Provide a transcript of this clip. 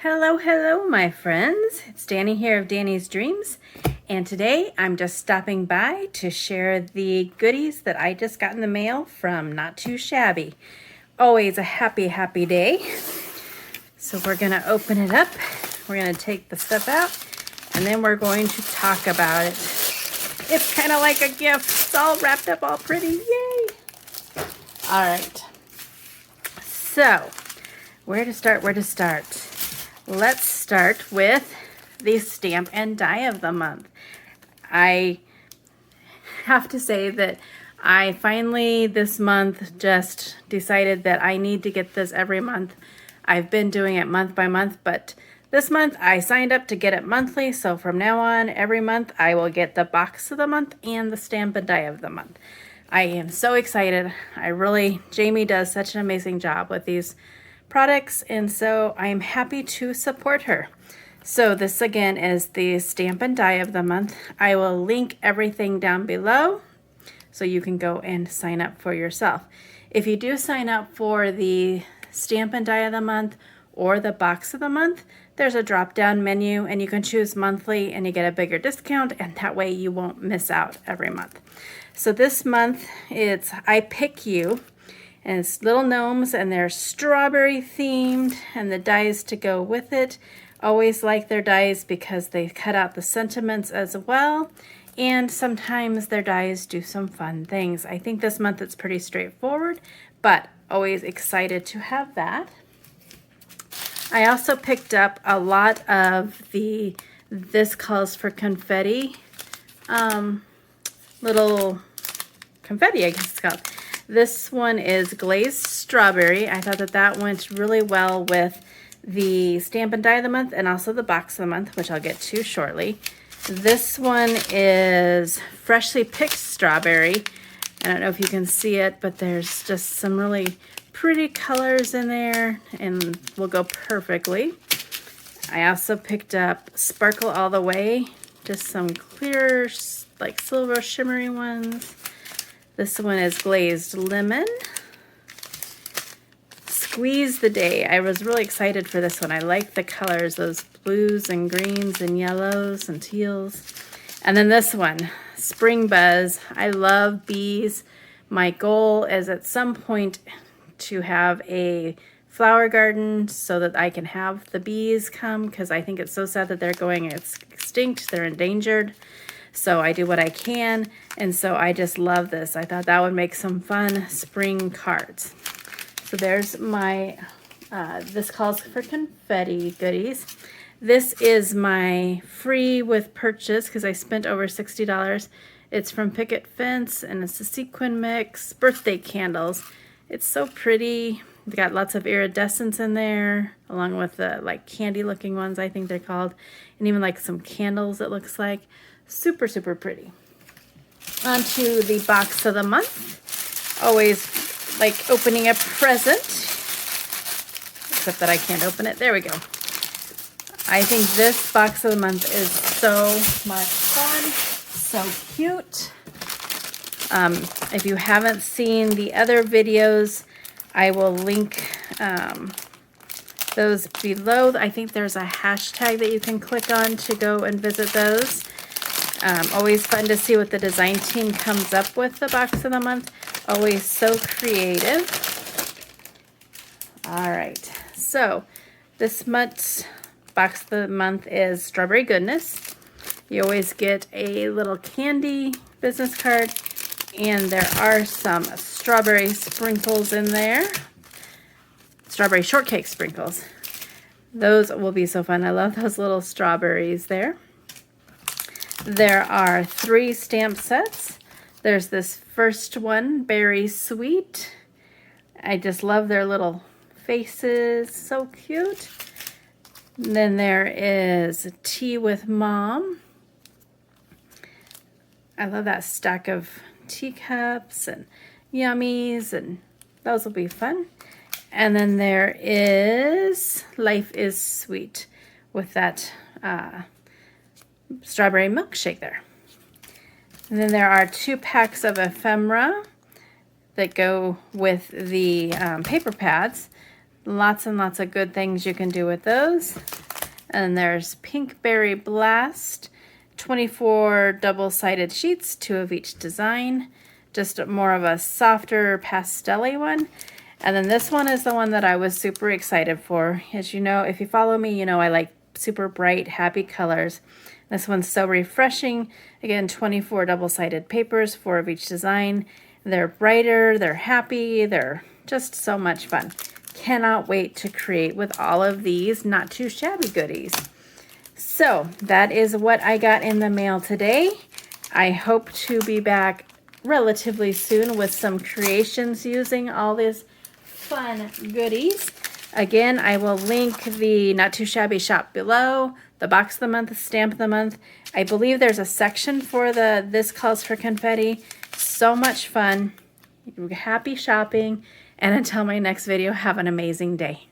Hello, hello, my friends. It's Danny here of Danny's Dreams, and today I'm just stopping by to share the goodies that I just got in the mail from Not Too Shabby. Always a happy, happy day. So we're gonna open it up. We're gonna take the stuff out, and then we're going to talk about it. It's kind of like a gift. It's all wrapped up all pretty. Yay! All right. So, where to start? Let's start with the stamp and die of the month. I have to say that I finally this month just decided that I need to get this every month. I've been doing it month by month, but this month I signed up to get it monthly, so from now on, every month I will get the box of the month and the stamp and die of the month. I am so excited. Jamie does such an amazing job with these products, and so I'm happy to support her. So this again is the stamp and die of the month. I will link everything down below so you can go and sign up for yourself. If you do sign up for the stamp and die of the month or the box of the month, there's a drop down menu and you can choose monthly and you get a bigger discount, and that way you won't miss out every month. So this month it's I Pick You, and it's little gnomes, and they're strawberry themed, and the dies to go with it. Always like their dies because they cut out the sentiments as well, and sometimes their dies do some fun things. I think this month it's pretty straightforward, but always excited to have that. I also picked up a lot of the This Calls for Confetti, little confetti, I guess it's called. This one is glazed strawberry. I thought that went really well with the stamp and die of the month and also the box of the month, which I'll get to shortly. This one is freshly picked strawberry. I don't know if you can see it, but there's just some really pretty colors in there and will go perfectly. I also picked up Sparkle All the Way, just some clear, like silver shimmery ones. This one is glazed lemon. Squeeze the Day. I was really excited for this one. I like the colors, those blues and greens and yellows and teals. And then this one, Spring Buzz. I love bees. My goal is at some point to have a flower garden so that I can have the bees come, because I think it's so sad that they're going extinct. They're endangered. So I do what I can, and so I just love this. I thought that would make some fun spring cards. So there's my This Calls for Confetti goodies. This is my free with purchase because I spent over $60. It's from Picket Fence, and it's a sequin mix, birthday candles. It's so pretty. It's got lots of iridescence in there, along with the like candy looking ones, I think they're called, and even like some candles, it looks like. Super, super pretty. On to the box of the month. Always like opening a present, except that I can't open it. There we go. I think this box of the month is so much fun, so cute. If you haven't seen the other videos, I will link those below. I think there's a hashtag that you can click on to go and visit those. Always fun to see what the design team comes up with the box of the month. Always so creative. All right, so this month's box of the month is Strawberry Goodness. You always get a little candy business card, and there are some strawberry sprinkles in there. Strawberry shortcake sprinkles. Those will be so fun. I love those little strawberries there. There are 3 stamp sets. There's this first one, Berry Sweet. I just love their little faces, so cute. And then there is Tea with Mom. I love that stack of teacups and yummies, and those will be fun. And then there is Life is Sweet with that strawberry milkshake there. And then there are 2 packs of ephemera that go with the paper pads. Lots and lots of good things you can do with those. And there's Pink Berry Blast, 24 double-sided sheets, 2 of each design. Just more of a softer pastel-y one. And then this one is the one that I was super excited for. As you know, if you follow me, you know I like super bright, happy colors. This one's so refreshing. Again, 24 double-sided papers, 4 of each design. They're brighter, they're happy, they're just so much fun. Cannot wait to create with all of these Not Too Shabby goodies. So that is what I got in the mail today. I hope to be back relatively soon with some creations using all these fun goodies. Again, I will link the Not Too Shabby shop below, the box of the month, the stamp of the month. I believe there's a section for the This Calls for Confetti. So much fun. Happy shopping. And until my next video, have an amazing day.